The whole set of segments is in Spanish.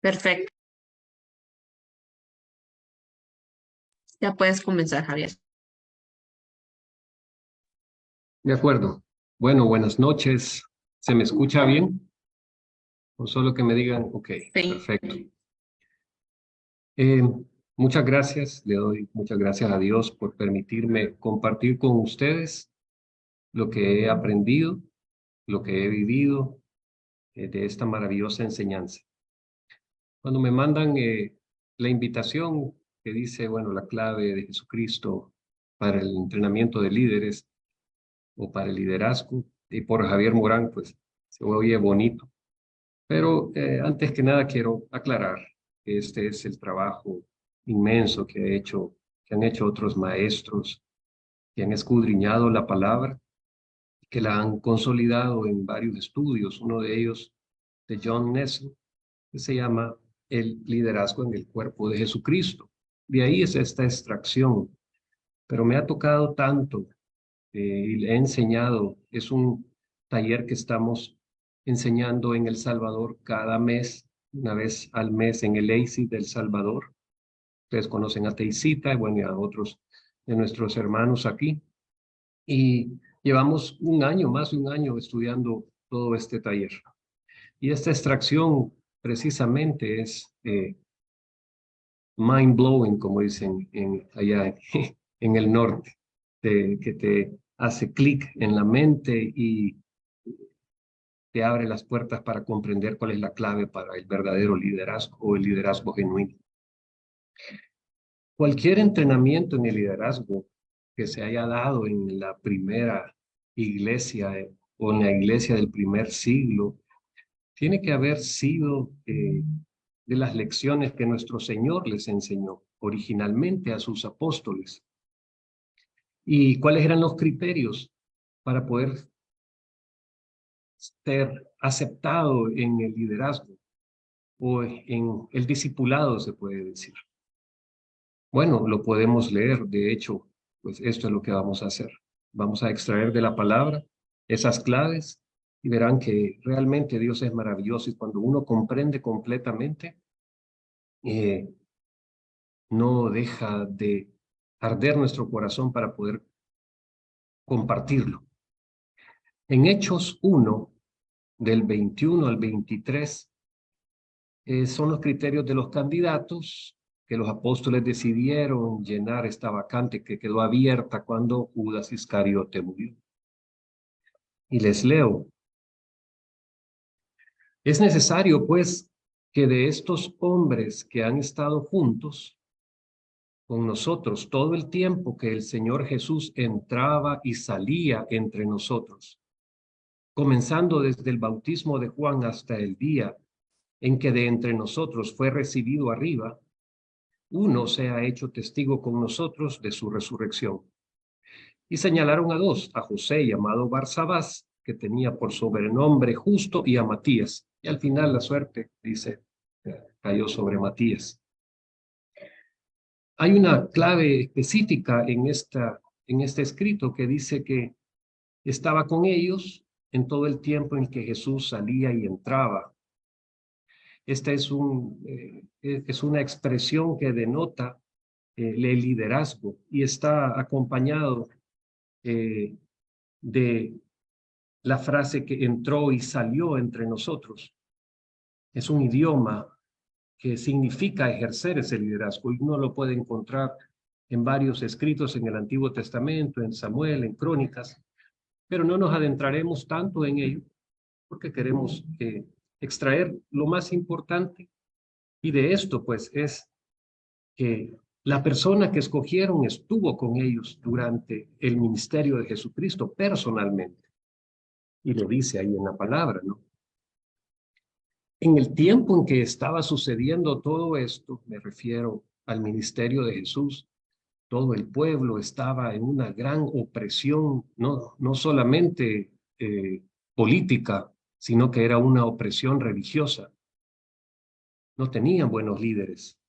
Perfecto. Ya puedes comenzar, Javier. De acuerdo. Bueno, buenas noches. ¿Se me escucha bien? O solo que me digan, ok, Sí. perfecto. Eh, muchas gracias. Le doy muchas gracias a Dios por permitirme compartir con ustedes lo que he aprendido, lo que he vivido de esta maravillosa enseñanza. Cuando me mandan la invitación que dice, bueno, la clave de Jesucristo para el entrenamiento de líderes o para el liderazgo, y por Javier Morán, pues se oye bonito. Pero antes que nada quiero aclarar que este es el trabajo inmenso que han hecho otros maestros, que han escudriñado la palabra, que la han consolidado en varios estudios. Uno de ellos, de John Nestle, que se llama El liderazgo en el cuerpo de Jesucristo. De ahí es esta extracción. Pero me ha tocado tanto y le he enseñado. Es un taller que estamos enseñando en El Salvador cada mes, una vez al mes en el EISI del Salvador. Ustedes conocen a Teisita y bueno, y a otros de nuestros hermanos aquí. Y llevamos un año, más de un año estudiando todo este taller. Y esta extracción precisamente es mind blowing, como dicen allá en el norte, que te hace clic en la mente y te abre las puertas para comprender cuál es la clave para el verdadero liderazgo o el liderazgo genuino. Cualquier entrenamiento en el liderazgo que se haya dado en la primera iglesia o en la iglesia del primer siglo, tiene que haber sido de las lecciones que nuestro Señor les enseñó originalmente a sus apóstoles. ¿Y cuáles eran los criterios para poder ser aceptado en el liderazgo o en el discipulado, se puede decir? Bueno, lo podemos leer. De hecho, pues esto es lo que vamos a hacer. Vamos a extraer de la palabra esas claves y verán que realmente Dios es maravilloso y cuando uno comprende completamente, eh, no deja de arder nuestro corazón para poder compartirlo. En Hechos 1, del 21 al 23, son los criterios de los candidatos que los apóstoles decidieron llenar esta vacante que quedó abierta cuando Judas Iscariote murió. Y les leo. Es necesario, pues, que de estos hombres que han estado juntos con nosotros todo el tiempo que el Señor Jesús entraba y salía entre nosotros, comenzando desde el bautismo de Juan hasta el día en que de entre nosotros fue recibido arriba, uno se ha hecho testigo con nosotros de su resurrección. Y señalaron a dos, a José llamado Barsabás, que tenía por sobrenombre Justo, y a Matías. Y al final la suerte, dice, cayó sobre Matías. Hay una clave específica en este escrito que dice que estaba con ellos en todo el tiempo en que Jesús salía y entraba. Esta es una expresión que denota el liderazgo y está acompañado de la frase que entró y salió entre nosotros. Es un idioma que significa ejercer ese liderazgo y uno lo puede encontrar en varios escritos en el Antiguo Testamento, en Samuel, en Crónicas, pero no nos adentraremos tanto en ello porque queremos extraer lo más importante y de esto pues es que la persona que escogieron estuvo con ellos durante el ministerio de Jesucristo personalmente y lo dice ahí en la palabra, ¿no? En el tiempo en que estaba sucediendo todo esto, me refiero al ministerio de Jesús, todo el pueblo estaba en una gran opresión, no solamente política, sino que era una opresión religiosa. No tenían buenos líderes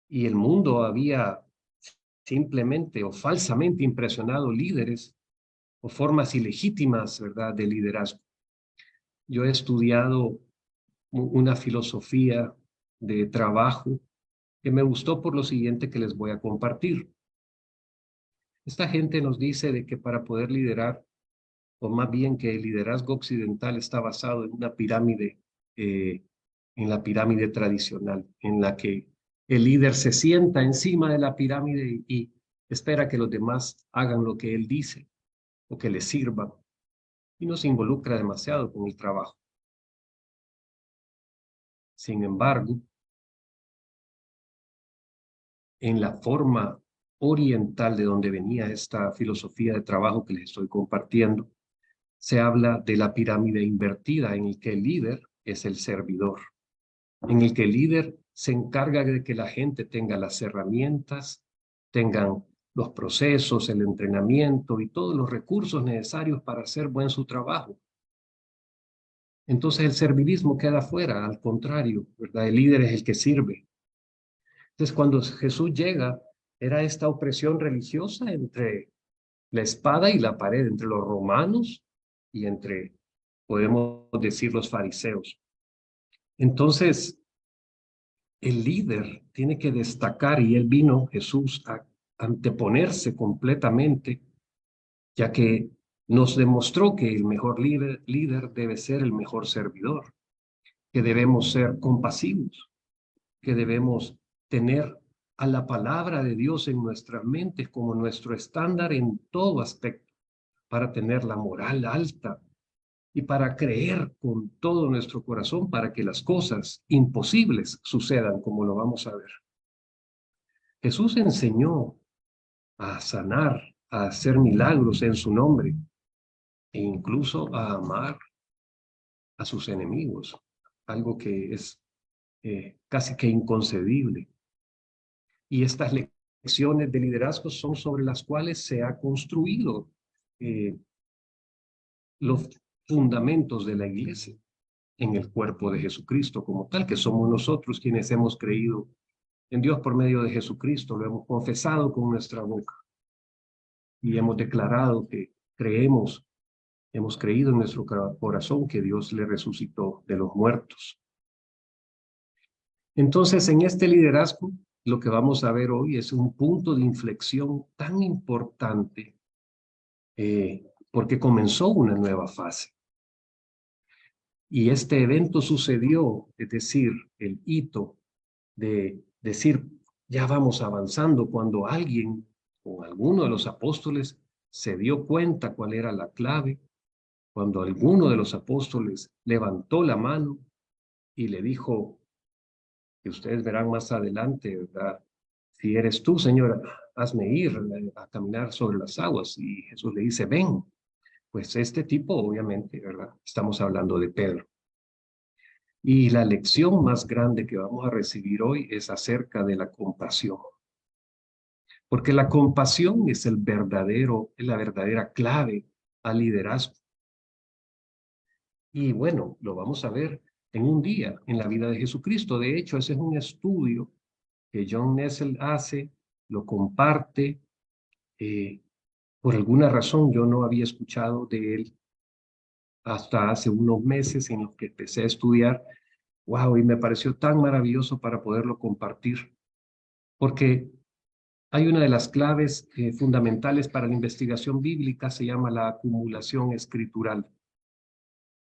y el mundo había simplemente o falsamente impresionado líderes o formas ilegítimas, ¿verdad?, de liderazgo. Yo he estudiado una filosofía de trabajo que me gustó por lo siguiente que les voy a compartir. Esta gente nos dice de que para poder liderar, o más bien que el liderazgo occidental está basado en una pirámide, en la pirámide tradicional, en la que el líder se sienta encima de la pirámide y espera que los demás hagan lo que él dice o que les sirva y no se involucra demasiado con el trabajo. Sin embargo, en la forma oriental de donde venía esta filosofía de trabajo que les estoy compartiendo, se habla de la pirámide invertida en el que el líder es el servidor, en el que el líder se encarga de que la gente tenga las herramientas, tengan los procesos, el entrenamiento y todos los recursos necesarios para hacer buen su trabajo. Entonces el servilismo queda fuera, al contrario, ¿verdad? El líder es el que sirve. Entonces cuando Jesús llega, era esta opresión religiosa entre la espada y la pared, entre los romanos y entre, podemos decir, los fariseos. Entonces, el líder tiene que destacar y él vino, Jesús, a anteponerse completamente, ya que nos demostró que el mejor líder debe ser el mejor servidor, que debemos ser compasivos, que debemos tener a la palabra de Dios en nuestras mentes como nuestro estándar en todo aspecto, para tener la moral alta y para creer con todo nuestro corazón para que las cosas imposibles sucedan, como lo vamos a ver. Jesús enseñó a sanar, a hacer milagros en su nombre e incluso a amar a sus enemigos, algo que es casi que inconcebible. Y estas lecciones de liderazgo son sobre las cuales se ha construido los fundamentos de la iglesia en el cuerpo de Jesucristo como tal, que somos nosotros quienes hemos creído en Dios por medio de Jesucristo, lo hemos confesado con nuestra boca y hemos declarado que creemos, hemos creído en nuestro corazón que Dios le resucitó de los muertos. Entonces, en este liderazgo, lo que vamos a ver hoy es un punto de inflexión tan importante porque comenzó una nueva fase. Y este evento sucedió, es decir, el hito de decir, ya vamos avanzando, cuando alguien o alguno de los apóstoles se dio cuenta cuál era la clave, cuando alguno de los apóstoles levantó la mano y le dijo, que ustedes verán más adelante, ¿verdad? Si eres tú, Señor, hazme ir a caminar sobre las aguas. Y Jesús le dice, ven. Pues este tipo, obviamente, ¿verdad? Estamos hablando de Pedro. Y la lección más grande que vamos a recibir hoy es acerca de la compasión. Porque la compasión es la verdadera clave al liderazgo. Y bueno, lo vamos a ver en un día en la vida de Jesucristo. De hecho, ese es un estudio que John Nessel hace, lo comparte. Por alguna razón yo no había escuchado de él hasta hace unos meses en los que empecé a estudiar. Wow, y me pareció tan maravilloso para poderlo compartir, porque hay una de las claves fundamentales para la investigación bíblica, se llama la acumulación escritural.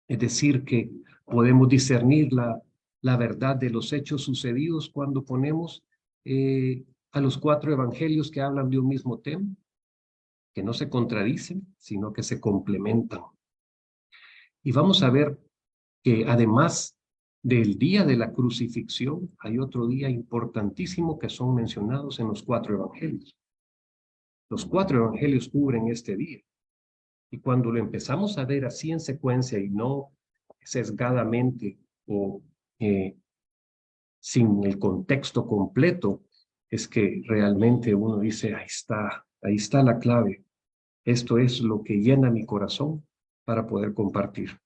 Es decir, que podemos discernir la verdad de los hechos sucedidos cuando ponemos a los 4 evangelios que hablan de un mismo tema, que no se contradicen, sino que se complementan. Y vamos a ver que además del día de la crucifixión, hay otro día importantísimo que son mencionados en los 4 evangelios. Los 4 evangelios cubren este día. Y cuando lo empezamos a ver así en secuencia y no sesgadamente o sin el contexto completo, es que realmente uno dice, ahí está la clave. Esto es lo que llena mi corazón para poder compartir.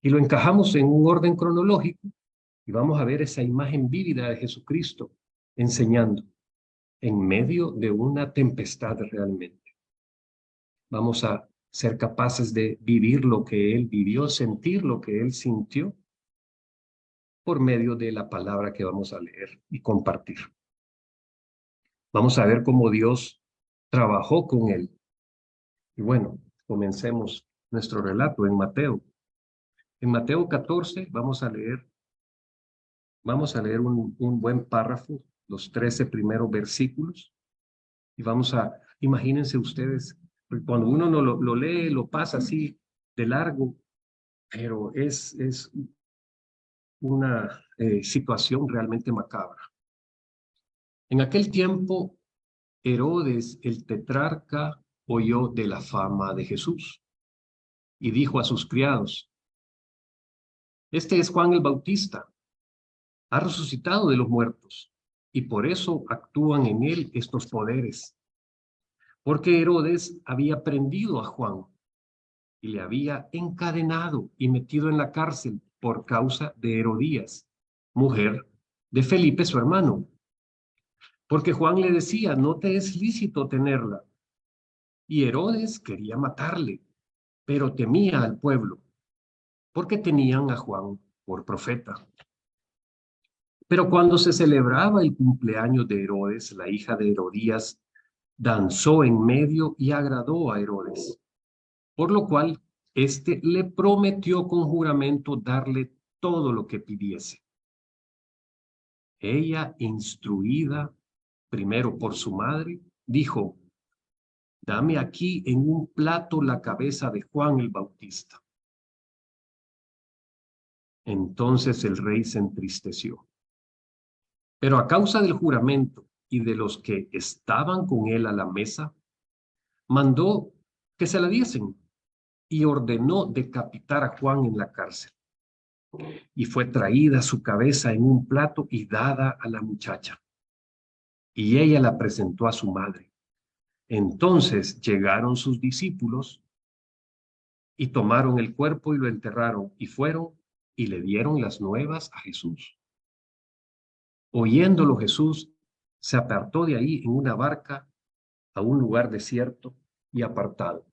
Y lo encajamos en un orden cronológico y vamos a ver esa imagen vívida de Jesucristo enseñando en medio de una tempestad realmente. Vamos a ser capaces de vivir lo que Él vivió, sentir lo que Él sintió por medio de la palabra que vamos a leer y compartir. Vamos a ver cómo Dios trabajó con él. Y bueno, comencemos nuestro relato en Mateo. En Mateo 14 vamos a leer un buen párrafo, los 13 primeros versículos. Y imagínense ustedes, cuando uno no lo lee, lo pasa así de largo, pero es una situación realmente macabra. En aquel tiempo, Herodes, el tetrarca, oyó de la fama de Jesús y dijo a sus criados: este es Juan el Bautista, ha resucitado de los muertos, y por eso actúan en él estos poderes. Porque Herodes había prendido a Juan y le había encadenado y metido en la cárcel por causa de Herodías, mujer de Felipe su hermano. Porque Juan le decía: no te es lícito tenerla. Y Herodes quería matarle, pero temía al pueblo, porque tenían a Juan por profeta. Pero cuando se celebraba el cumpleaños de Herodes, la hija de Herodías danzó en medio y agradó a Herodes, por lo cual éste le prometió con juramento darle todo lo que pidiese. Ella, instruida primero por su madre, dijo: dame aquí en un plato la cabeza de Juan el Bautista. Entonces el rey se entristeció. Pero a causa del juramento y de los que estaban con él a la mesa, mandó que se la diesen y ordenó decapitar a Juan en la cárcel. Y fue traída su cabeza en un plato y dada a la muchacha. Y ella la presentó a su madre. Entonces llegaron sus discípulos y tomaron el cuerpo y lo enterraron, y fueron y le dieron las nuevas a Jesús. Oyéndolo Jesús, se apartó de ahí en una barca a un lugar desierto y apartado.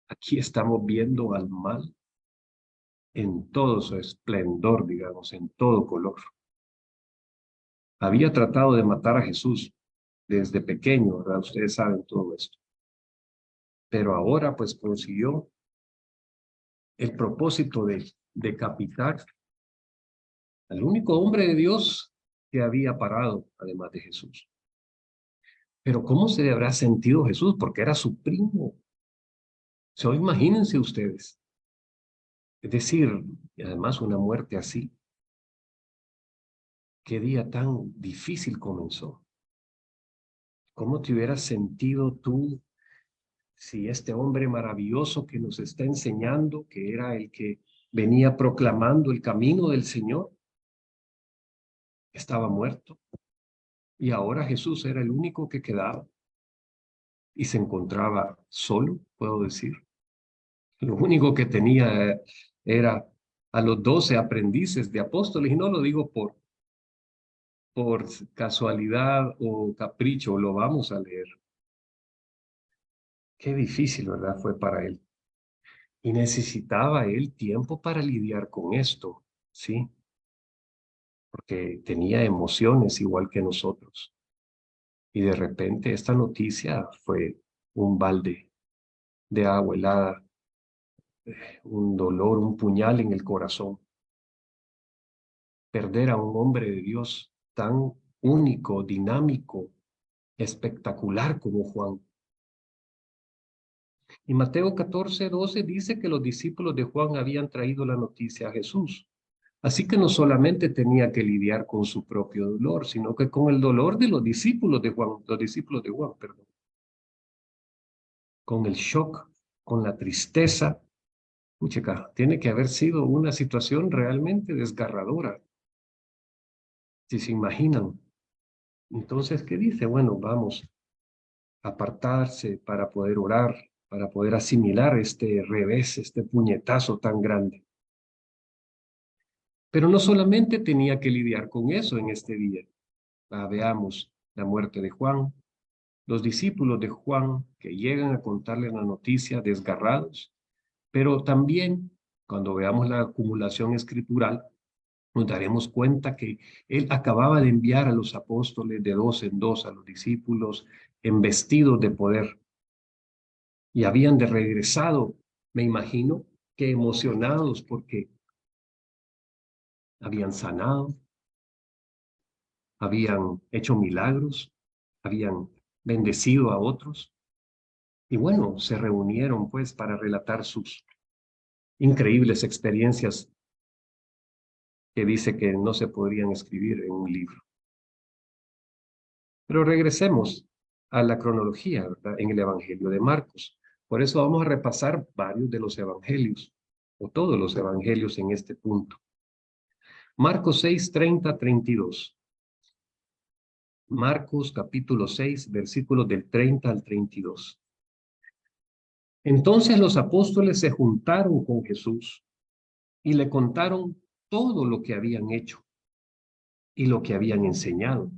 Aquí estamos viendo al mal en todo su esplendor, digamos, en todo color. Había tratado de matar a Jesús desde pequeño, ¿verdad? Ustedes saben todo esto. Pero ahora pues consiguió el propósito de decapitar al único hombre de Dios que había parado, además de Jesús. Pero ¿cómo se habrá sentido Jesús? Porque era su primo. So, imagínense ustedes. Es decir, y además una muerte así. ¿Qué día tan difícil comenzó? ¿Cómo te hubieras sentido tú si este hombre maravilloso que nos está enseñando, que era el que venía proclamando el camino del Señor, estaba muerto? Y ahora Jesús era el único que quedaba y se encontraba solo, puedo decir. Lo único que tenía era a los 12 aprendices de apóstoles, y no lo digo por casualidad o capricho, lo vamos a leer. Qué difícil, ¿verdad? Fue para él. Y necesitaba él tiempo para lidiar con esto, ¿sí? Porque tenía emociones igual que nosotros. Y de repente esta noticia fue un balde de agua helada, un dolor, un puñal en el corazón. Perder a un hombre de Dios tan único, dinámico, espectacular como Juan. Y Mateo 14:12 dice que los discípulos de Juan habían traído la noticia a Jesús. Así que no solamente tenía que lidiar con su propio dolor, sino que con el dolor de los discípulos de Juan, perdón. Con el shock, con la tristeza. Puchica, tiene que haber sido una situación realmente desgarradora. Si se imaginan. Entonces, ¿qué dice? Bueno, vamos a apartarse para poder orar, para poder asimilar este revés, este puñetazo tan grande. Pero no solamente tenía que lidiar con eso en este día. Veamos la muerte de Juan, los discípulos de Juan que llegan a contarle la noticia desgarrados, pero también cuando veamos la acumulación escritural, nos daremos cuenta que Él acababa de enviar a los apóstoles de dos en dos, a los discípulos, embestidos de poder, y habían de regresado, me imagino, que emocionados porque habían sanado, habían hecho milagros, habían bendecido a otros, y bueno, se reunieron pues para relatar sus increíbles experiencias que dice que no se podrían escribir en un libro. Pero regresemos a la cronología, ¿verdad? En el Evangelio de Marcos. Por eso vamos a repasar varios de los evangelios, o todos los evangelios en este punto. Marcos 6, 30, 32. Marcos capítulo 6, versículos del 30 al 32. Entonces los apóstoles se juntaron con Jesús y le contaron todo lo que habían hecho y lo que habían enseñado.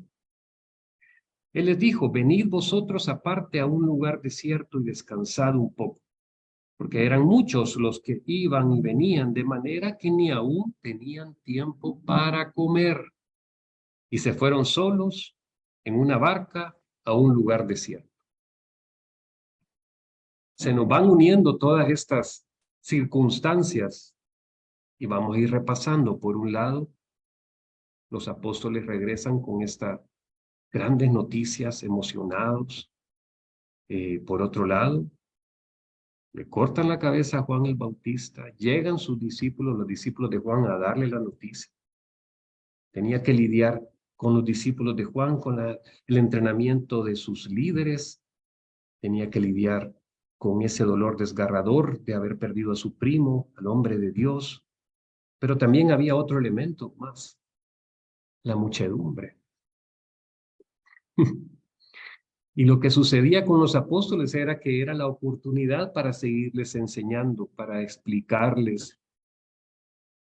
Él les dijo, venid vosotros aparte a un lugar desierto y descansad un poco, porque eran muchos los que iban y venían, de manera que ni aún tenían tiempo para comer. Y se fueron solos en una barca a un lugar desierto. Se nos van uniendo todas estas circunstancias y vamos a ir repasando. Por un lado, los apóstoles regresan con estas grandes noticias, emocionados. Por otro lado, le cortan la cabeza a Juan el Bautista, llegan sus discípulos, los discípulos de Juan, a darle la noticia. Tenía que lidiar con los discípulos de Juan, con el entrenamiento de sus líderes, tenía que lidiar con ese dolor desgarrador de haber perdido a su primo, al hombre de Dios, pero también había otro elemento más, la muchedumbre. Y lo que sucedía con los apóstoles era que era la oportunidad para seguirles enseñando, para explicarles,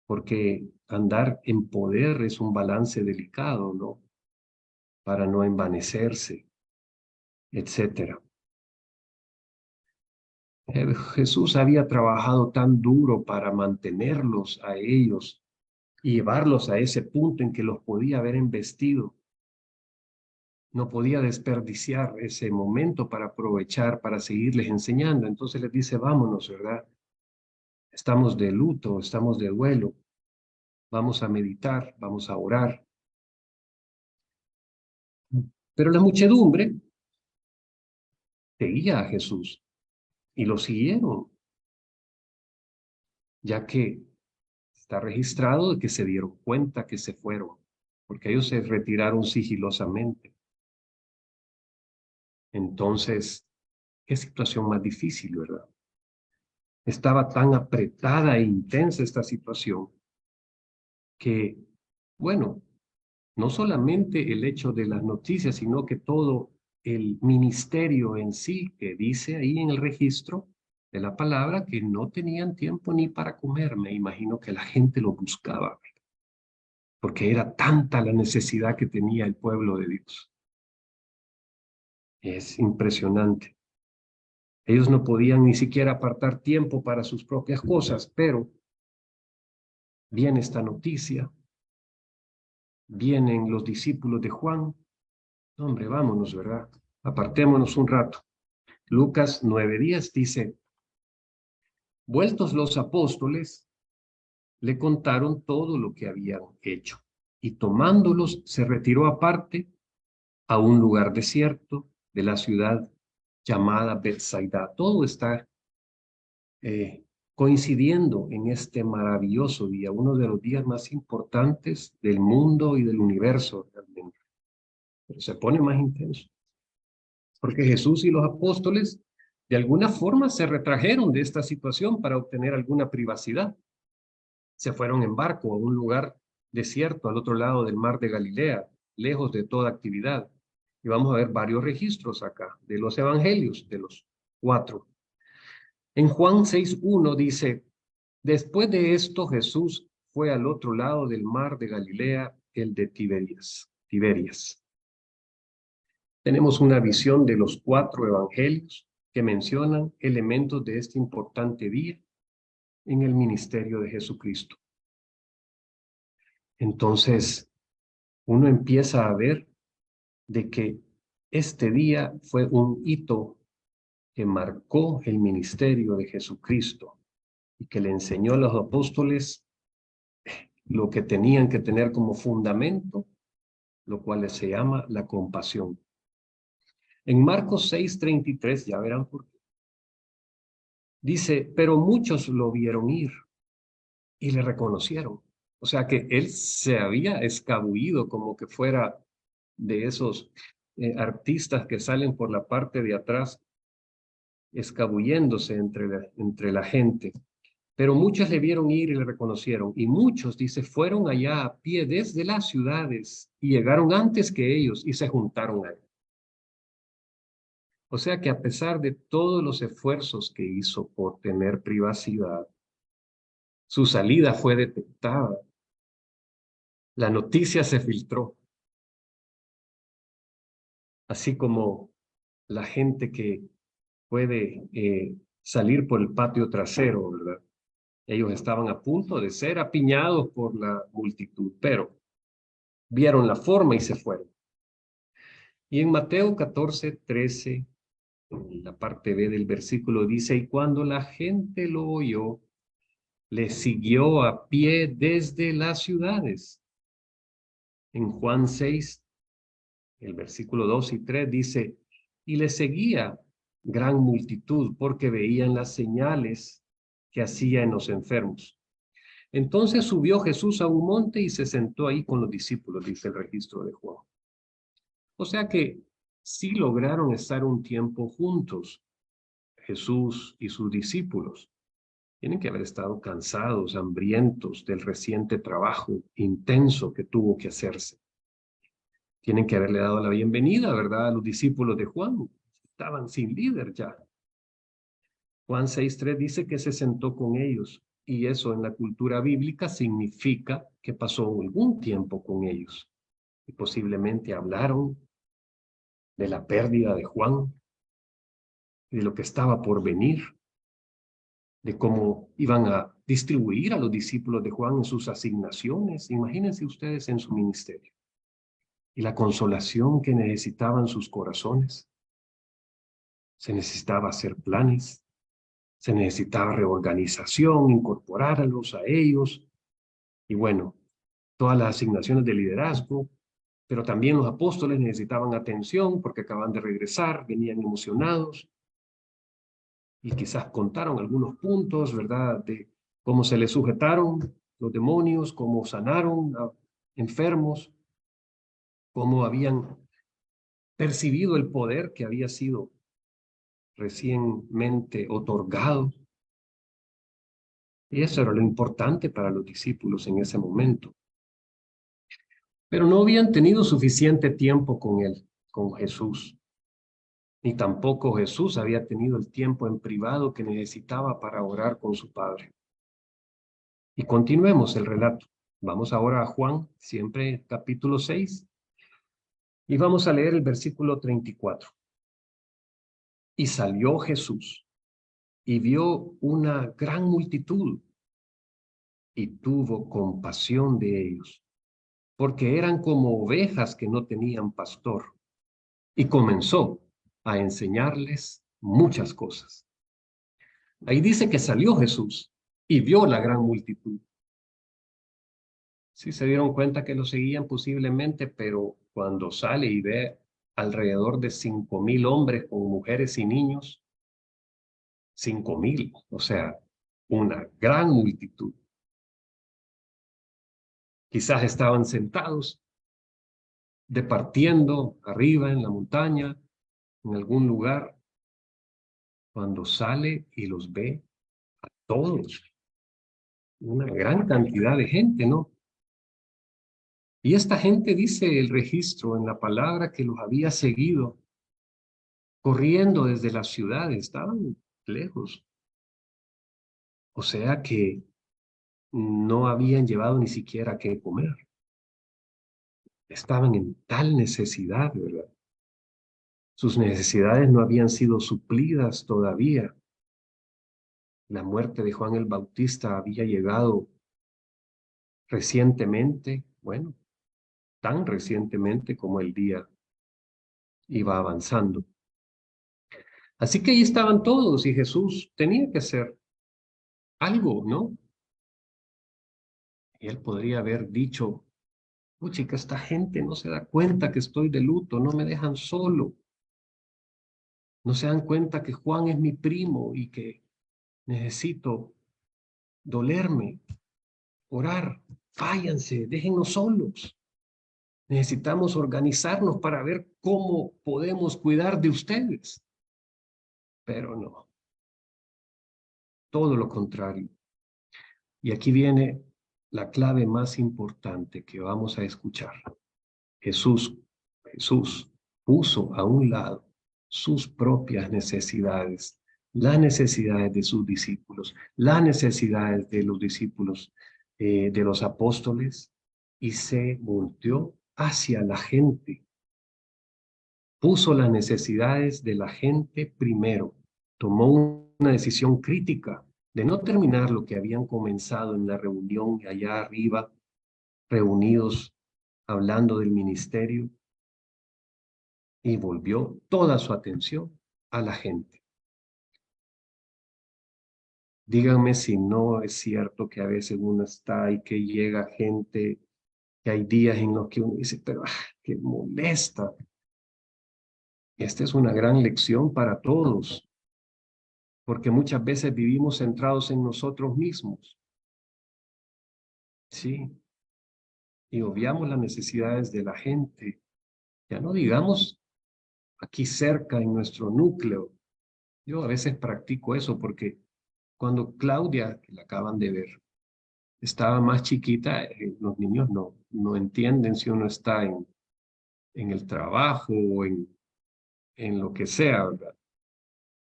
porque andar en poder es un balance delicado, ¿no? Para no envanecerse, etcétera. Jesús había trabajado tan duro para mantenerlos a ellos y llevarlos a ese punto en que los podía haber embestido. No podía desperdiciar ese momento para aprovechar, para seguirles enseñando. Entonces les dice, vámonos, ¿verdad? Estamos de luto, estamos de duelo. Vamos a meditar, vamos a orar. Pero la muchedumbre seguía a Jesús y lo siguieron, ya que está registrado de que se dieron cuenta que se fueron, porque ellos se retiraron sigilosamente. Entonces, qué situación más difícil, ¿verdad? Estaba tan apretada e intensa esta situación que, bueno, no solamente el hecho de las noticias, sino que todo el ministerio en sí, que dice ahí en el registro de la palabra, que no tenían tiempo ni para comer. Me imagino que la gente lo buscaba, porque era tanta la necesidad que tenía el pueblo de Dios. Es impresionante. Ellos no podían ni siquiera apartar tiempo para sus propias cosas, pero viene esta noticia, vienen los discípulos de Juan. Hombre, vámonos, ¿verdad? Apartémonos un rato. Lucas 9:10 dice, vueltos los apóstoles, le contaron todo lo que habían hecho, y tomándolos se retiró aparte a un lugar desierto de la ciudad llamada Betsaida. Todo está coincidiendo en este maravilloso día, uno de los días más importantes del mundo y del universo realmente. Pero se pone más intenso, porque Jesús y los apóstoles de alguna forma se retrajeron de esta situación para obtener alguna privacidad. Se fueron en barco a un lugar desierto al otro lado del mar de Galilea, lejos de toda actividad. Y vamos a ver varios registros acá de los evangelios, de los 4. En Juan 6:1 dice, después de esto Jesús fue al otro lado del mar de Galilea, el de Tiberias. Tenemos una visión de los 4 evangelios que mencionan elementos de este importante día en el ministerio de Jesucristo. Entonces, uno empieza a ver de que este día fue un hito que marcó el ministerio de Jesucristo y que le enseñó a los apóstoles lo que tenían que tener como fundamento, lo cual se llama la compasión. En Marcos 6:33, ya verán por qué, dice, pero muchos lo vieron ir y le reconocieron. O sea que él se había escabullido como que fuera de esos artistas que salen por la parte de atrás escabulléndose entre la gente. Pero muchos le vieron ir y le reconocieron. Y muchos, dice, fueron allá a pie desde las ciudades y llegaron antes que ellos y se juntaron a él. O sea que a pesar de todos los esfuerzos que hizo por tener privacidad, su salida fue detectada. La noticia se filtró. Así como la gente que puede salir por el patio trasero, ¿verdad? Ellos estaban a punto de ser apiñados por la multitud, pero vieron la forma y se fueron. Y en Mateo 14:13, en la parte B del versículo dice, y cuando la gente lo oyó, le siguió a pie desde las ciudades. En Juan 6, el versículo 2 y 3 dice, y le seguía gran multitud porque veían las señales que hacía en los enfermos. Entonces subió Jesús a un monte y se sentó ahí con los discípulos, dice el registro de Juan. O sea que sí lograron estar un tiempo juntos, Jesús y sus discípulos. Tienen que haber estado cansados, hambrientos del reciente trabajo intenso que tuvo que hacerse. Tienen que haberle dado la bienvenida, ¿verdad?, a los discípulos de Juan. Estaban sin líder ya. Juan 6:3 dice que se sentó con ellos y eso en la cultura bíblica significa que pasó algún tiempo con ellos y posiblemente hablaron de la pérdida de Juan y de lo que estaba por venir, de cómo iban a distribuir a los discípulos de Juan en sus asignaciones. Imagínense ustedes en su ministerio y la consolación que necesitaban sus corazones. Se necesitaba hacer planes, se necesitaba reorganización, incorporarlos a ellos y bueno, todas las asignaciones de liderazgo, pero también los apóstoles necesitaban atención porque acaban de regresar, venían emocionados y quizás contaron algunos puntos, ¿verdad?, de cómo se les sujetaron los demonios, cómo sanaron a enfermos, cómo habían percibido el poder que había sido recientemente otorgado. Y eso era lo importante para los discípulos en ese momento. Pero no habían tenido suficiente tiempo con él, con Jesús. Ni tampoco Jesús había tenido el tiempo en privado que necesitaba para orar con su Padre. Y continuemos el relato. Vamos ahora a Juan, siempre capítulo 6, y vamos a leer el versículo 34. Y salió Jesús y vio una gran multitud y tuvo compasión de ellos, porque eran como ovejas que no tenían pastor, y comenzó a enseñarles muchas cosas. Ahí dice que salió Jesús y vio la gran multitud. Sí se dieron cuenta que lo seguían posiblemente, pero cuando sale y ve alrededor de 5,000 hombres con mujeres y niños, 5,000, o sea, una gran multitud. Quizás estaban sentados, departiendo arriba en la montaña, en algún lugar, cuando sale y los ve a todos, una gran cantidad de gente, ¿no? Y esta gente, dice el registro en la palabra, que los había seguido corriendo desde la ciudad, estaban lejos. O sea que no habían llevado ni siquiera qué comer. Estaban en tal necesidad, ¿verdad? Sus necesidades no habían sido suplidas todavía. La muerte de Juan el Bautista había llegado recientemente bueno, tan recientemente como el día iba avanzando. Así que ahí estaban todos y Jesús tenía que hacer algo, ¿no? Y él podría haber dicho, puchica, esta gente no se da cuenta que estoy de luto, no me dejan solo. No se dan cuenta que Juan es mi primo y que necesito dolerme, orar. Váyanse, déjennos solos. Necesitamos organizarnos para ver cómo podemos cuidar de ustedes. Pero no, todo lo contrario. Y aquí viene la clave más importante que vamos a escuchar. Jesús puso a un lado sus propias necesidades, las necesidades de sus discípulos, las necesidades de los discípulos de los apóstoles y se volteó hacia la gente. Puso las necesidades de la gente primero. Tomó una decisión crítica de no terminar lo que habían comenzado en la reunión allá arriba, reunidos hablando del ministerio, y volvió toda su atención a la gente. Díganme si no es cierto que a veces uno está y que llega gente, que hay días en los que uno dice, pero qué molesta. Esta es una gran lección para todos, porque muchas veces vivimos centrados en nosotros mismos, ¿sí? Y obviamos las necesidades de la gente. Ya no digamos aquí cerca en nuestro núcleo. Yo a veces practico eso porque cuando Claudia, que la acaban de ver, estaba más chiquita, los niños no entienden si uno está en el trabajo o en lo que sea, ¿verdad?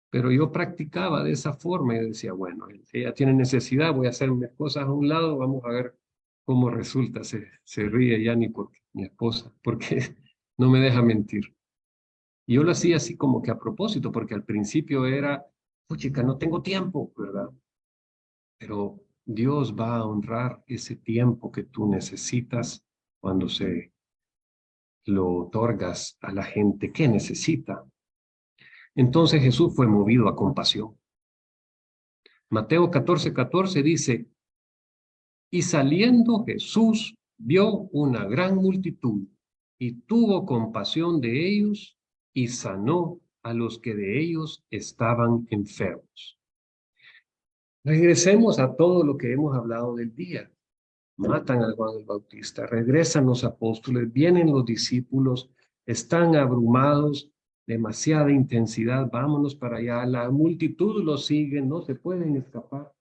Pero yo practicaba de esa forma y decía, bueno, ella tiene necesidad, voy a hacer mis cosas a un lado, vamos a ver cómo resulta. Se ríe Yanni porque mi esposa, porque no me deja mentir. Y yo lo hacía así como que a propósito, porque al principio era, chica, no tengo tiempo, ¿verdad? Pero Dios va a honrar ese tiempo que tú necesitas cuando se lo otorgas a la gente que necesita. Entonces Jesús fue movido a compasión. Mateo 14:14 dice, y saliendo Jesús vio una gran multitud y tuvo compasión de ellos y sanó a los que de ellos estaban enfermos. Regresemos a todo lo que hemos hablado del día. Matan a Juan el Bautista, regresan los apóstoles, vienen los discípulos, están abrumados, demasiada intensidad, vámonos para allá, la multitud los sigue, no se pueden escapar.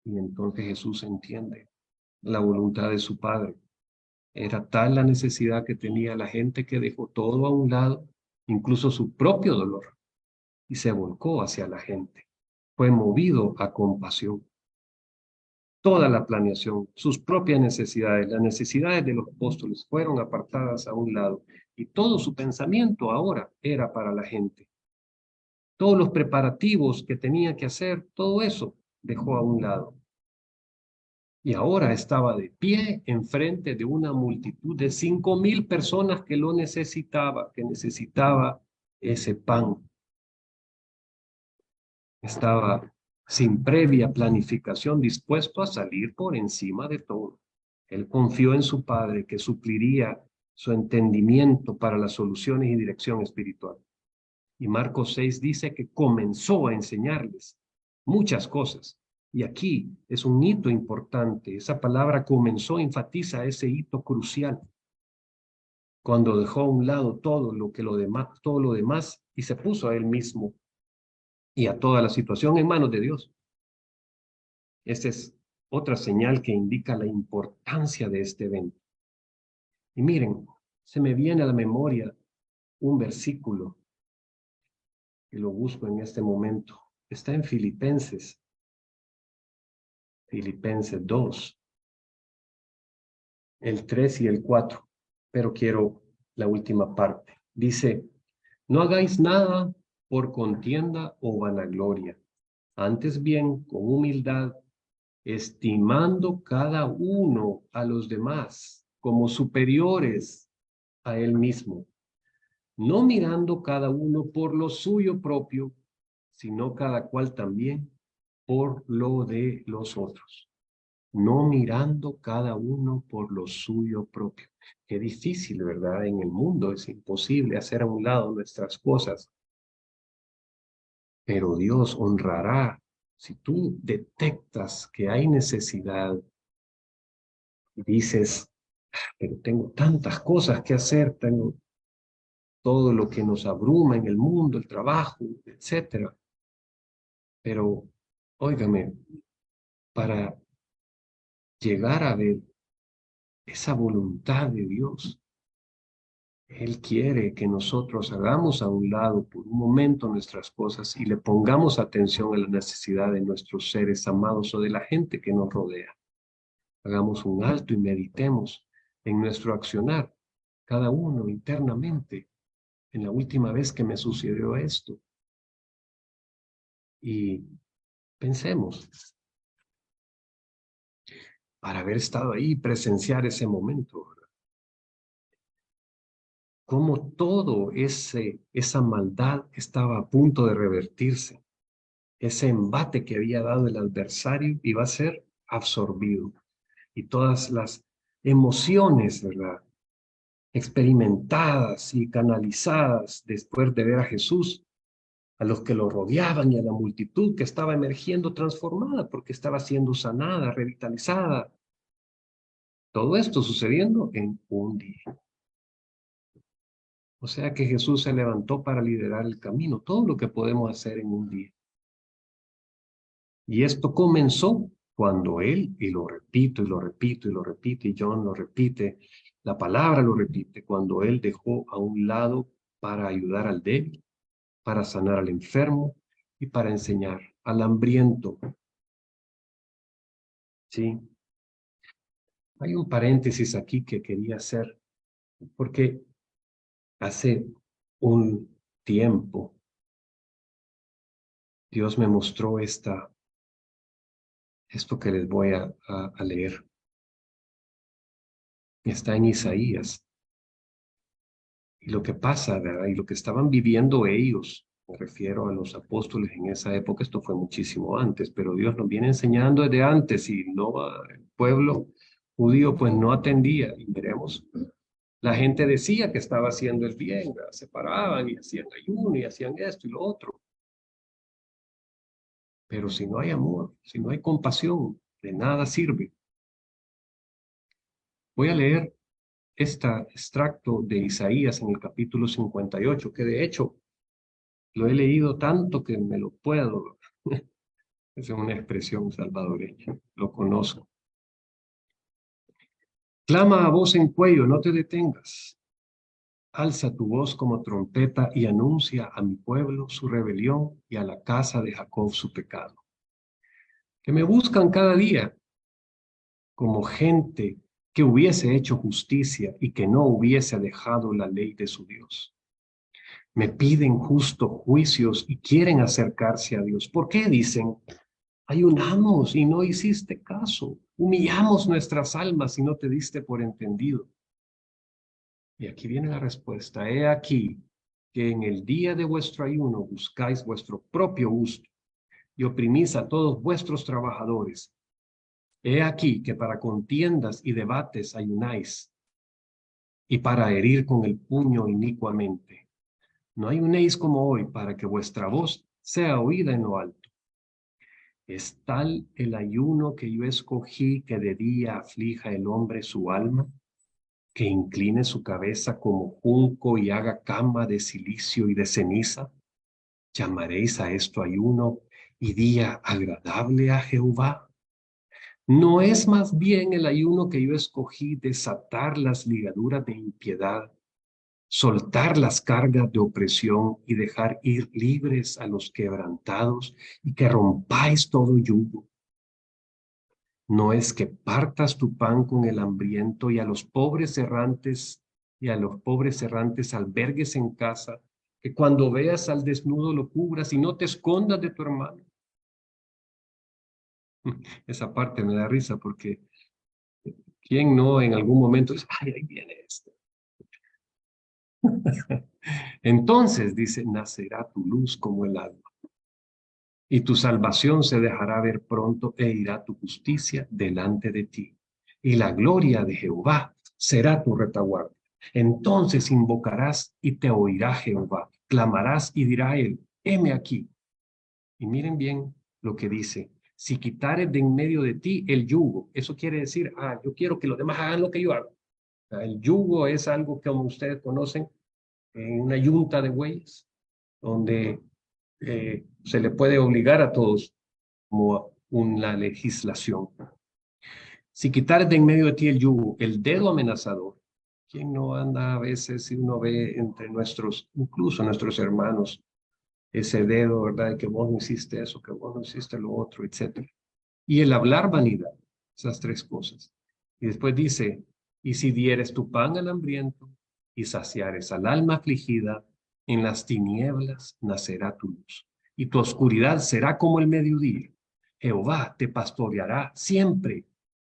Y entonces Jesús entiende la voluntad de su Padre. Era tal la necesidad que tenía la gente que dejó todo a un lado, incluso su propio dolor, y se volcó hacia la gente. Fue movido a compasión. Toda la planeación, sus propias necesidades, las necesidades de los apóstoles fueron apartadas a un lado y todo su pensamiento ahora era para la gente. Todos los preparativos que tenía que hacer, todo eso dejó a un lado. Y ahora estaba de pie enfrente de una multitud de 5,000 personas que lo necesitaba, que necesitaba ese pan. Estaba sin previa planificación dispuesto a salir por encima de todo. Él confió en su Padre que supliría su entendimiento para las soluciones y dirección espiritual. Y Marcos 6 dice que comenzó a enseñarles muchas cosas. Y aquí es un hito importante. Esa palabra comenzó enfatiza ese hito crucial. Cuando dejó a un lado todo lo demás y se puso a él mismo y a toda la situación en manos de Dios. Esta es otra señal que indica la importancia de este evento. Y miren, se me viene a la memoria un versículo que lo busco en este momento. Está en Filipenses 2, el 3 y el 4, pero quiero la última parte. Dice, no hagáis nada por contienda o vanagloria, antes bien con humildad, estimando cada uno a los demás como superiores a él mismo, no mirando cada uno por lo suyo propio, sino cada cual también por lo de los otros. No mirando cada uno por lo suyo propio. Qué difícil, ¿verdad? En el mundo es imposible hacer a un lado nuestras cosas, pero Dios honrará. Si tú detectas que hay necesidad y dices, pero tengo tantas cosas que hacer, tengo todo lo que nos abruma en el mundo, el trabajo, etcétera. Pero, óigame, para llegar a ver esa voluntad de Dios, Él quiere que nosotros hagamos a un lado por un momento nuestras cosas y le pongamos atención a la necesidad de nuestros seres amados o de la gente que nos rodea. Hagamos un alto y meditemos en nuestro accionar, cada uno internamente, en la última vez que me sucedió esto. Y pensemos, para haber estado ahí y presenciar ese momento, cómo todo esa maldad estaba a punto de revertirse. Ese embate que había dado el adversario iba a ser absorbido. Y todas las emociones, ¿verdad?, experimentadas y canalizadas después de ver a Jesús, a los que lo rodeaban y a la multitud que estaba emergiendo transformada porque estaba siendo sanada, revitalizada. Todo esto sucediendo en un día. O sea que Jesús se levantó para liderar el camino, todo lo que podemos hacer en un día. Y esto comenzó cuando Él, y lo repito, y lo repito, y lo repite, y John lo repite, la palabra lo repite, cuando Él dejó a un lado para ayudar al débil, para sanar al enfermo y para enseñar al hambriento. ¿Sí? Hay un paréntesis aquí que quería hacer, porque hace un tiempo Dios me mostró esto que les voy a leer. Está en Isaías. Y lo que pasa, ¿verdad? Y lo que estaban viviendo ellos, me refiero a los apóstoles en esa época, esto fue muchísimo antes, pero Dios nos viene enseñando desde antes y no el pueblo judío pues no atendía. Y veremos, la gente decía que estaba haciendo el bien, ¿verdad? Se paraban y hacían ayuno y hacían esto y lo otro. Pero si no hay amor, si no hay compasión, de nada sirve. Voy a leer este extracto de Isaías en el capítulo 58, que de hecho lo he leído tanto que me lo puedo. Esa es una expresión salvadoreña, lo conozco. Clama a voz en cuello, no te detengas. Alza tu voz como trompeta y anuncia a mi pueblo su rebelión y a la casa de Jacob su pecado. Que me buscan cada día como gente que hubiese hecho justicia y que no hubiese dejado la ley de su Dios. Me piden justo juicios y quieren acercarse a Dios. ¿Por qué dicen? Ayunamos y no hiciste caso. Humillamos nuestras almas y no te diste por entendido. Y aquí viene la respuesta. He aquí que en el día de vuestro ayuno buscáis vuestro propio gusto y oprimís a todos vuestros trabajadores. He aquí que para contiendas y debates ayunáis y para herir con el puño inicuamente. No ayunéis como hoy para que vuestra voz sea oída en lo alto. ¿Es tal el ayuno que yo escogí que de día aflija el hombre su alma, que incline su cabeza como junco y haga cama de silicio y de ceniza? ¿Llamaréis a esto ayuno y día agradable a Jehová? ¿No es más bien el ayuno que yo escogí desatar las ligaduras de impiedad, soltar las cargas de opresión y dejar ir libres a los quebrantados y que rompáis todo yugo? ¿No es que partas tu pan con el hambriento y a los pobres errantes albergues en casa, que cuando veas al desnudo lo cubras y no te escondas de tu hermano? Esa parte me da risa porque ¿Quién no en algún momento dice, ay, ahí viene este? Entonces, dice, nacerá tu luz como el alba, y tu salvación se dejará ver pronto, e irá tu justicia delante de ti. Y la gloria de Jehová será tu retaguardia. Entonces invocarás y te oirá Jehová. Clamarás y dirá él, heme aquí. Y miren bien lo que dice. Si quitares de en medio de ti el yugo, eso quiere decir, yo quiero que los demás hagan lo que yo hago. El yugo es algo que, como ustedes conocen, en una yunta de bueyes, donde se le puede obligar a todos como una legislación. Si quitares de en medio de ti el yugo, el dedo amenazador, ¿quién no anda a veces si uno ve entre nuestros, incluso nuestros hermanos, ese dedo, ¿verdad? Que vos no hiciste eso, que vos no hiciste lo otro, etcétera. Y el hablar vanidad, esas tres cosas. Y después dice, y si dieres tu pan al hambriento y saciares al alma afligida, en las tinieblas nacerá tu luz, y tu oscuridad será como el mediodía. Jehová te pastoreará siempre,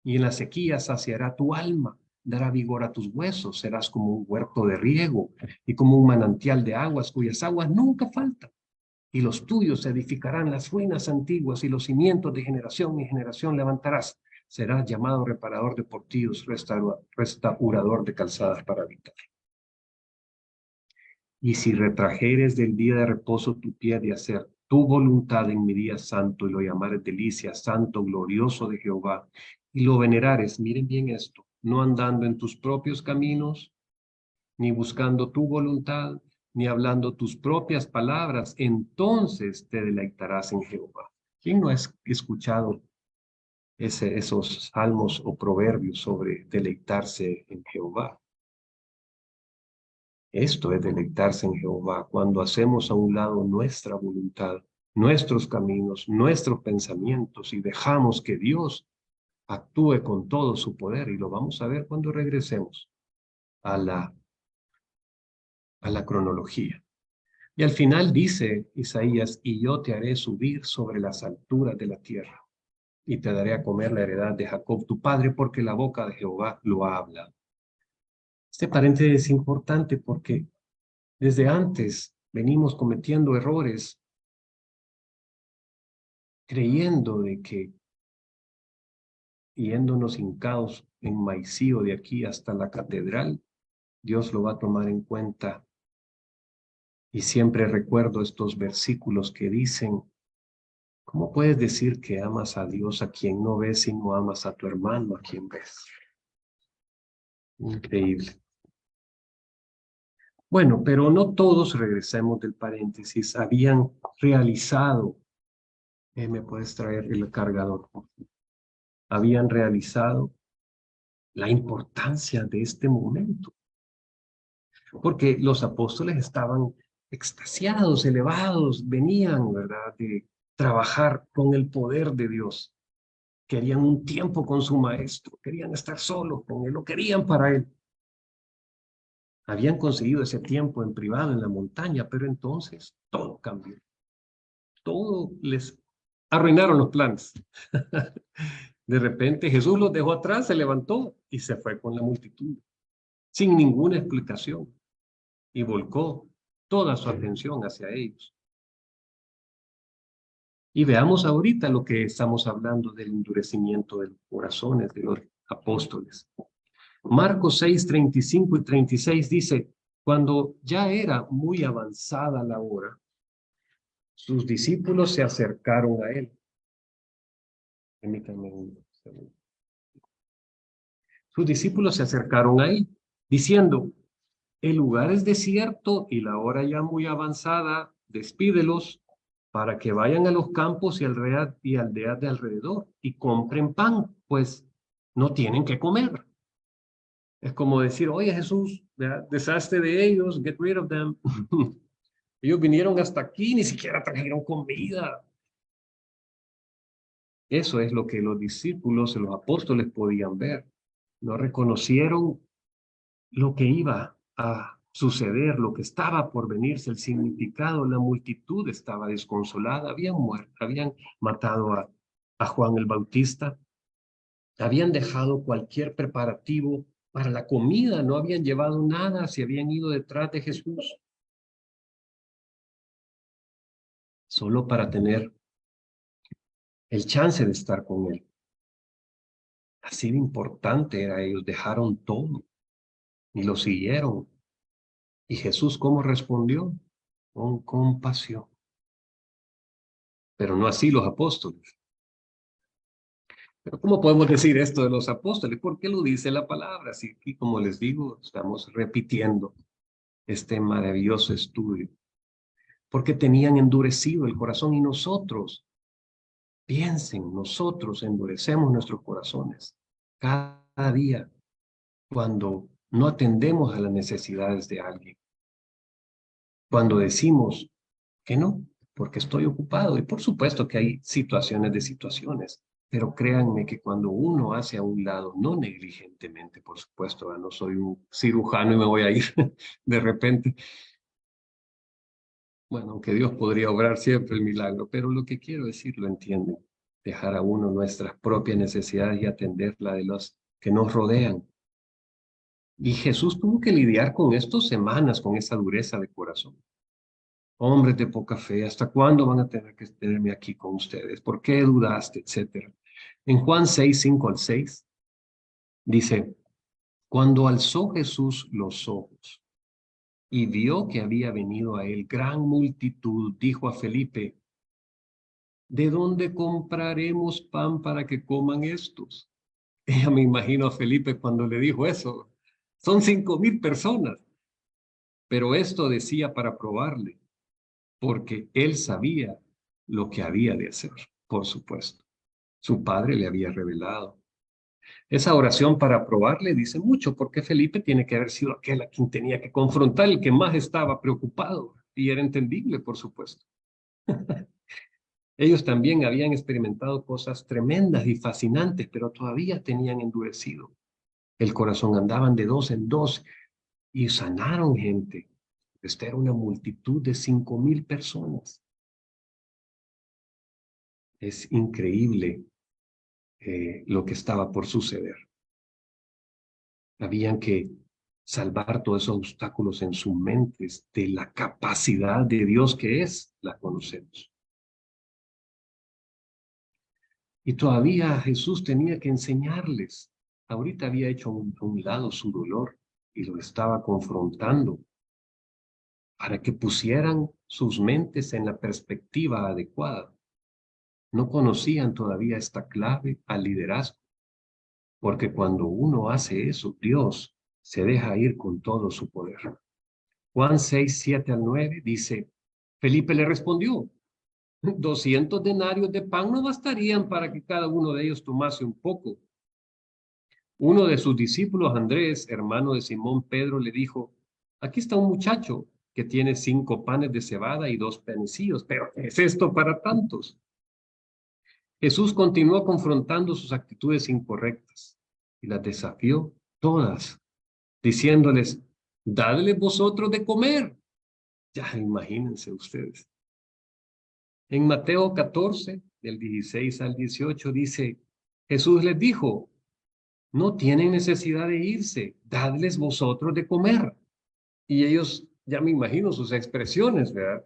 y en la sequía saciará tu alma, dará vigor a tus huesos, serás como un huerto de riego y como un manantial de aguas cuyas aguas nunca faltan. Y los tuyos edificarán las ruinas antiguas, y los cimientos de generación en generación levantarás. Serás llamado reparador de portillos, restaurador de calzadas para habitar. Y si retrajeres del día de reposo tu pie de hacer tu voluntad en mi día santo, y lo llamares delicia, santo, glorioso de Jehová, y lo venerares, miren bien esto, no andando en tus propios caminos, ni buscando tu voluntad, ni hablando tus propias palabras, entonces te deleitarás en Jehová. ¿Quién no ha escuchado esos salmos o proverbios sobre deleitarse en Jehová? Esto es deleitarse en Jehová cuando hacemos a un lado nuestra voluntad, nuestros caminos, nuestros pensamientos, y dejamos que Dios actúe con todo su poder, y lo vamos a ver cuando regresemos a la cronología. Y al final dice Isaías, y yo te haré subir sobre las alturas de la tierra, y te daré a comer la heredad de Jacob tu padre, porque la boca de Jehová lo ha hablado. Este paréntesis es importante porque desde antes venimos cometiendo errores, creyendo de que yéndonos hincados en maicío de aquí hasta la catedral, Dios lo va a tomar en cuenta. Y siempre recuerdo estos versículos que dicen, ¿cómo puedes decir que amas a Dios a quien no ves y no amas a tu hermano a quien ves? Increíble. Bueno, pero no todos, regresemos del paréntesis, habían realizado, ¿me puedes traer el cargador? Habían realizado la importancia de este momento, porque los apóstoles estaban extasiados, elevados, venían, ¿verdad?, de trabajar con el poder de Dios. Querían un tiempo con su maestro, querían estar solos con él, lo querían para él. Habían conseguido ese tiempo en privado en la montaña, pero entonces todo cambió. Todo les arruinaron los planes. De repente Jesús los dejó atrás, se levantó y se fue con la multitud, sin ninguna explicación, y volcó toda su atención hacia ellos. Y veamos ahorita lo que estamos hablando del endurecimiento de los corazones de los apóstoles. Marcos 6, 35 y 36 dice, cuando ya era muy avanzada la hora, sus discípulos se acercaron a él. Permítanme un segundo. Sus discípulos se acercaron a él, diciendo, el lugar es desierto y la hora ya muy avanzada, despídelos para que vayan a los campos y aldeas de alrededor y compren pan, pues no tienen que comer. Es como decir, oye Jesús, deshazte de ellos, get rid of them. Ellos vinieron hasta aquí, ni siquiera trajeron comida. Eso es lo que los discípulos, los apóstoles podían ver. No reconocieron lo que iba a suceder, lo que estaba por venirse, el significado. La multitud estaba desconsolada, habían muerto, habían matado a Juan el Bautista, Habían dejado cualquier preparativo para la comida, no habían llevado nada, se habían ido detrás de Jesús, solo para tener el chance de estar con él. Así de importante era, ellos dejaron todo y lo siguieron. ¿Y Jesús cómo respondió? Con compasión. Pero no así los apóstoles. Pero ¿cómo podemos decir esto de los apóstoles? ¿Por qué lo dice la palabra? Así que, como les digo, estamos repitiendo este maravilloso estudio. Porque tenían endurecido el corazón y nosotros, piensen, nosotros endurecemos nuestros corazones cada día cuando no atendemos a las necesidades de alguien. Cuando decimos que no, porque estoy ocupado. Y por supuesto que hay situaciones de situaciones, pero créanme que cuando uno hace a un lado, no negligentemente, por supuesto, no soy un cirujano y me voy a ir de repente. Bueno, aunque Dios podría obrar siempre el milagro, pero lo que quiero decir lo entienden. Dejar a uno nuestras propias necesidades y atender la de los que nos rodean. Y Jesús tuvo que lidiar con esto semanas, con esa dureza de corazón. Hombres de poca fe, ¿hasta cuándo van a tener que tenerme aquí con ustedes? ¿Por qué dudaste? Etcétera. En Juan 6, 5 al 6, dice, cuando alzó Jesús los ojos y vio que había venido a él gran multitud, dijo a Felipe, ¿de dónde compraremos pan para que coman estos? Ya me imagino a Felipe cuando le dijo eso. Son 5,000 personas. Pero esto decía para probarle, porque él sabía lo que había de hacer, por supuesto. Su padre le había revelado. Esa oración para probarle dice mucho, porque Felipe tiene que haber sido aquel a quien tenía que confrontar, el que más estaba preocupado, y era entendible, por supuesto. Ellos también habían experimentado cosas tremendas y fascinantes, pero todavía tenían endurecido el corazón, andaban de dos en dos y sanaron gente. Esta era una multitud de 5,000 personas. Es increíble lo que estaba por suceder. Habían que salvar todos esos obstáculos en sus mentes de la capacidad de Dios que es, la conocemos. Y todavía Jesús tenía que enseñarles. Ahorita había hecho a un lado su dolor y lo estaba confrontando para que pusieran sus mentes en la perspectiva adecuada. No conocían todavía esta clave al liderazgo, porque cuando uno hace eso, Dios se deja ir con todo su poder. Juan 6, 7 al 9 dice, Felipe le respondió, 200 denarios de pan no bastarían para que cada uno de ellos tomase un poco. Uno de sus discípulos, Andrés, hermano de Simón Pedro, le dijo, aquí está un muchacho que tiene 5 panes de cebada y 2 panecillos, pero ¿qué es esto para tantos? Jesús continuó confrontando sus actitudes incorrectas y las desafió todas, diciéndoles, dadle vosotros de comer. Ya imagínense ustedes. En Mateo 14, del 16 al 18, dice, Jesús les dijo, no tienen necesidad de irse, dadles vosotros de comer. Y ellos, ya me imagino sus expresiones, ¿verdad?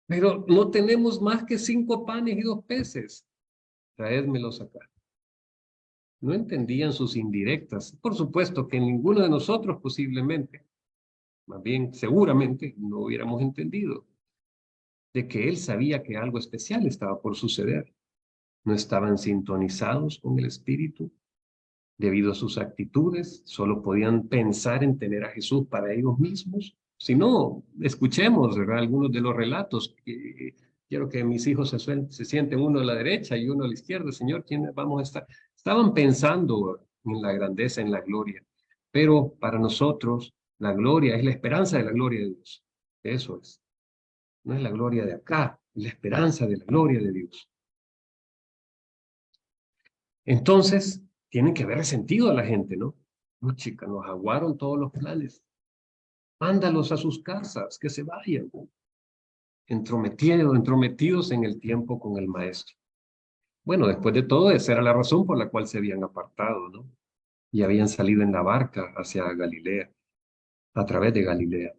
Pero no tenemos más que 5 panes y 2 peces. Traédmelos acá. No entendían sus indirectas. Por supuesto que ninguno de nosotros posiblemente, más bien seguramente, no hubiéramos entendido de que él sabía que algo especial estaba por suceder. No estaban sintonizados con el Espíritu debido a sus actitudes, solo podían pensar en tener a Jesús para ellos mismos. Si no, escuchemos, ¿verdad?, algunos de los relatos. Quiero que mis hijos se sienten uno a la derecha y uno a la izquierda. Señor, ¿quiénes vamos a estar? Estaban pensando en la grandeza, en la gloria. Pero para nosotros, la gloria es la esperanza de la gloria de Dios. Eso es. No es la gloria de acá, es la esperanza de la gloria de Dios. Entonces, tienen que haber sentido a la gente, ¿no? No, chica, nos aguaron todos los planes. Mándalos a sus casas, que se vayan. Entrometidos en el tiempo con el maestro. Bueno, después de todo, esa era la razón por la cual se habían apartado, ¿no? Y habían salido en la barca hacia Galilea, a través de Galilea.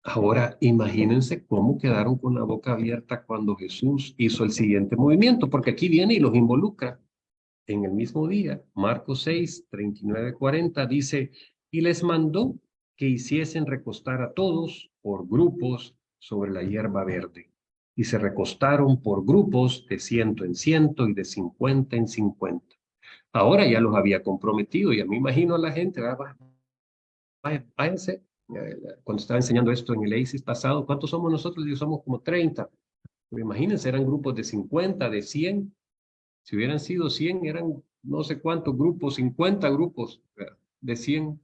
Ahora, imagínense cómo quedaron con la boca abierta cuando Jesús hizo el siguiente movimiento, porque aquí viene y los involucra. En el mismo día, Marcos 6, 39, 40, dice, y les mandó que hiciesen recostar a todos por grupos sobre la hierba verde. Y se recostaron por grupos de 100 en 100 y de 50 en 50. Ahora ya los había comprometido, y a mí imagino a la gente, váyanse. Cuando estaba enseñando esto en el ACIS pasado, ¿cuántos somos nosotros? Yo somos como 30. Pero imagínense, eran grupos de 50, de 100. Si hubieran sido 100, eran no sé cuántos grupos, 50 grupos de 100.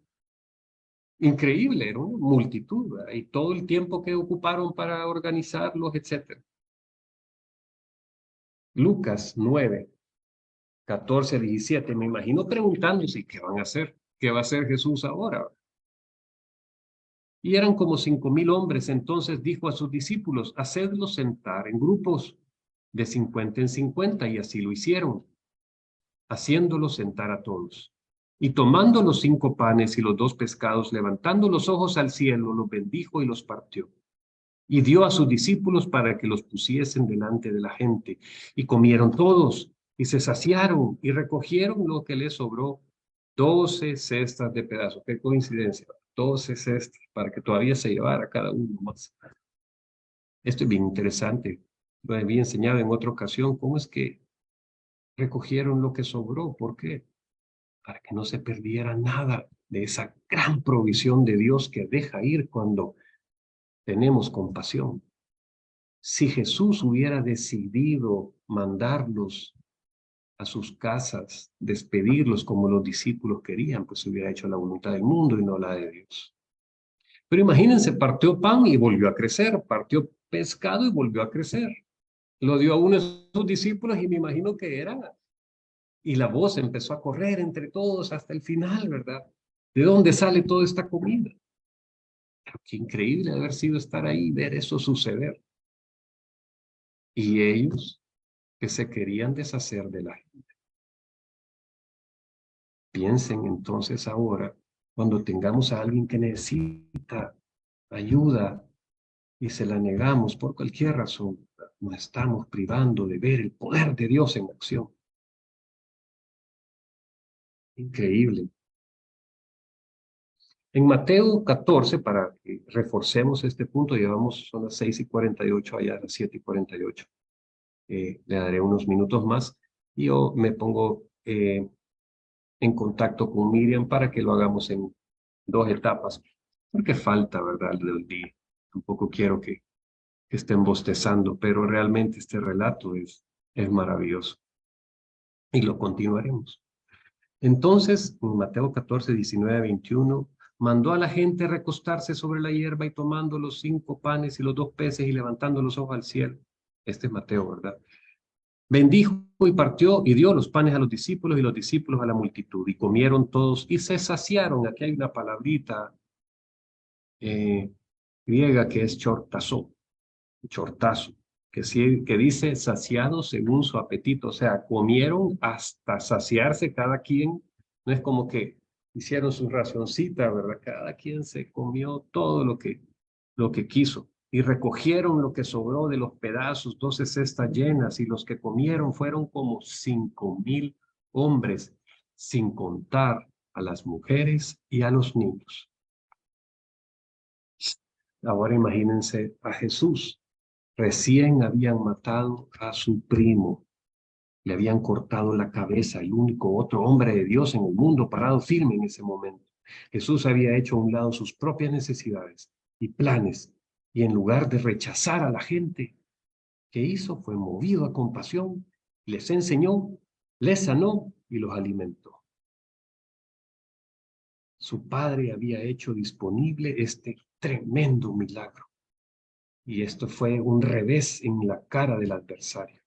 Increíble, era una multitud, ¿verdad? Y todo el tiempo que ocuparon para organizarlos, etcétera. Lucas 9, 14, 17. Me imagino preguntándose, ¿qué van a hacer? ¿Qué va a hacer Jesús ahora? Y eran como 5,000 hombres. Entonces dijo a sus discípulos, hacedlos sentar en grupos de 50 en 50, y así lo hicieron, haciéndolos sentar a todos. Y tomando los 5 panes y los 2 pescados, levantando los ojos al cielo, los bendijo y los partió. Y dio a sus discípulos para que los pusiesen delante de la gente. Y comieron todos, y se saciaron, y recogieron lo que les sobró, 12 cestas de pedazos. Qué coincidencia, 12 cestas, para que todavía se llevara cada uno más. Esto es bien interesante. Lo había enseñado en otra ocasión, cómo es que recogieron lo que sobró. ¿Por qué? Para que no se perdiera nada de esa gran provisión de Dios que deja ir cuando tenemos compasión. Si Jesús hubiera decidido mandarlos a sus casas, despedirlos como los discípulos querían, pues hubiera hecho la voluntad del mundo y no la de Dios. Pero imagínense, partió pan y volvió a crecer, partió pescado y volvió a crecer. Lo dio a uno de sus discípulos y me imagino que era. Y la voz empezó a correr entre todos hasta el final, ¿verdad? ¿De dónde sale toda esta comida? Qué increíble haber sido estar ahí y ver eso suceder. Y ellos que se querían deshacer de la gente. Piensen entonces ahora, cuando tengamos a alguien que necesita ayuda y se la negamos por cualquier razón, nos estamos privando de ver el poder de Dios en acción. Increíble. En Mateo 14, para que reforcemos este punto, son las 6:48, allá a las 7:48. Le daré unos minutos más y yo me pongo en contacto con Miriam para que lo hagamos en 2 etapas, porque falta, ¿verdad?, del día. Tampoco quiero que estén bostezando, pero realmente este relato es maravilloso y lo continuaremos. Entonces, en Mateo 14, 19, 21, mandó a la gente recostarse sobre la hierba y tomando los 5 panes y los 2 peces y levantando los ojos al cielo. Este es Mateo, ¿verdad? Bendijo y partió y dio los panes a los discípulos y los discípulos a la multitud. Y comieron todos y se saciaron. Aquí hay una palabrita griega que es chortazo, que dice saciado según su apetito. O sea, comieron hasta saciarse cada quien. No es como que hicieron su racioncita, ¿verdad? Cada quien se comió todo lo que quiso. Y recogieron lo que sobró de los pedazos, 12 cestas llenas, y los que comieron fueron como 5,000 hombres, sin contar a las mujeres y a los niños. Ahora imagínense a Jesús. Recién habían matado a su primo, le habían cortado la cabeza, el único otro hombre de Dios en el mundo parado firme en ese momento. Jesús había hecho a un lado sus propias necesidades y planes, y en lugar de rechazar a la gente, ¿qué hizo? Fue movido a compasión, les enseñó, les sanó y los alimentó. Su padre había hecho disponible este tremendo milagro. Y esto fue un revés en la cara del adversario.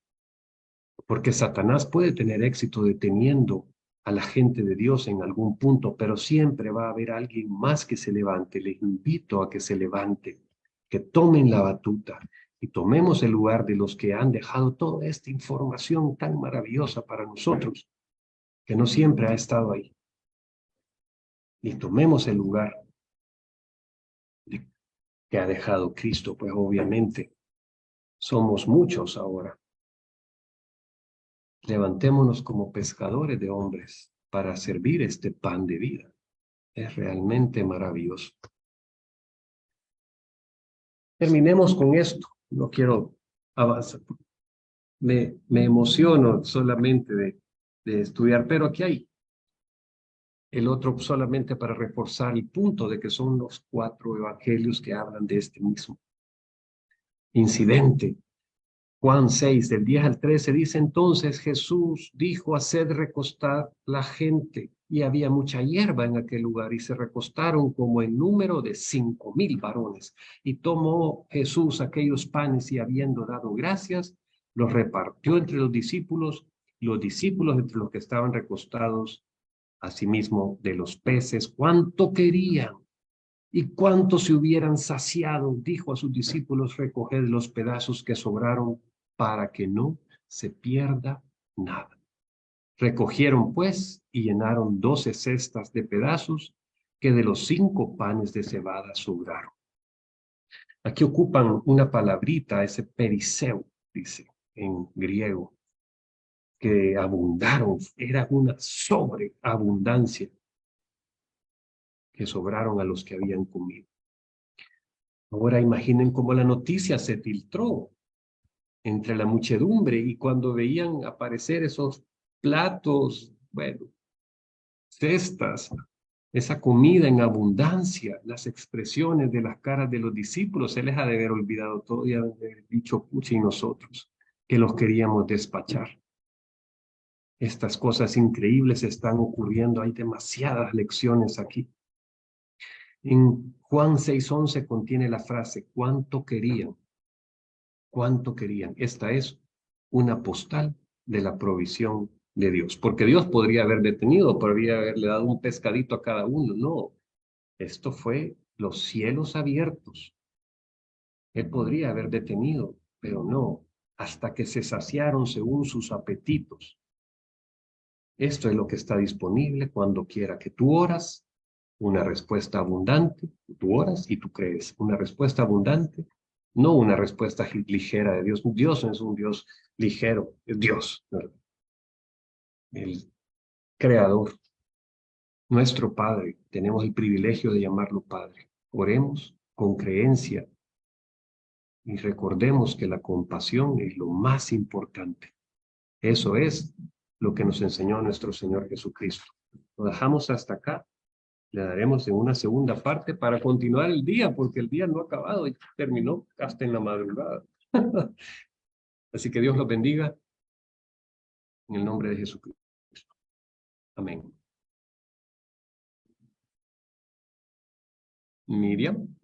Porque Satanás puede tener éxito deteniendo a la gente de Dios en algún punto, pero siempre va a haber alguien más que se levante. Les invito a que se levante, que tomen la batuta y tomemos el lugar de los que han dejado toda esta información tan maravillosa para nosotros, que no siempre ha estado ahí. Y tomemos el lugar que ha dejado Cristo, pues obviamente somos muchos ahora. Levantémonos como pescadores de hombres para servir este pan de vida. Es realmente maravilloso. Terminemos con esto. No quiero avanzar. Me emociono solamente de estudiar, pero aquí hay el otro solamente para reforzar el punto de que son los 4 evangelios que hablan de este mismo incidente. Juan 6, del 10 al 13, dice: entonces Jesús dijo: haced recostar la gente. Y había mucha hierba en aquel lugar, y se recostaron como en número de 5,000 varones. Y tomó Jesús aquellos panes, y habiendo dado gracias, los repartió entre los discípulos entre los que estaban recostados, asimismo de los peces, cuánto querían. Y cuánto se hubieran saciado, dijo a sus discípulos: recoged los pedazos que sobraron, para que no se pierda nada. Recogieron pues y llenaron 12 cestas de pedazos que de los 5 panes de cebada sobraron. Aquí ocupan una palabrita, ese periseo, dice en griego, que abundaron, era una sobreabundancia que sobraron a los que habían comido. Ahora imaginen cómo la noticia se filtró entre la muchedumbre, y cuando veían aparecer esos platos, bueno, cestas, esa comida en abundancia, las expresiones de las caras de los discípulos, se les ha de haber olvidado todo y haber dicho: pucha, y nosotros que los queríamos despachar. Estas cosas increíbles están ocurriendo, hay demasiadas lecciones aquí. En Juan 6:11 contiene la frase: cuánto querían. Cuánto querían. Esta es una postal de la provisión de Dios. Porque Dios podría haber detenido, podría haberle dado un pescadito a cada uno. No, esto fue los cielos abiertos. Él podría haber detenido, pero no, hasta que se saciaron según sus apetitos. Esto es lo que está disponible cuando quiera que tú oras. Una respuesta abundante, tú oras y tú crees. Una respuesta abundante, no una respuesta ligera de Dios. Dios no es un Dios ligero, es Dios, ¿verdad? El Creador, nuestro Padre. Tenemos el privilegio de llamarlo Padre. Oremos con creencia y recordemos que la compasión es lo más importante. Eso es lo que nos enseñó nuestro Señor Jesucristo. Lo dejamos hasta acá. Le daremos en una segunda parte para continuar el día, porque el día no ha acabado y terminó hasta en la madrugada. Así que Dios los bendiga en el nombre de Jesucristo. Amén. Miriam.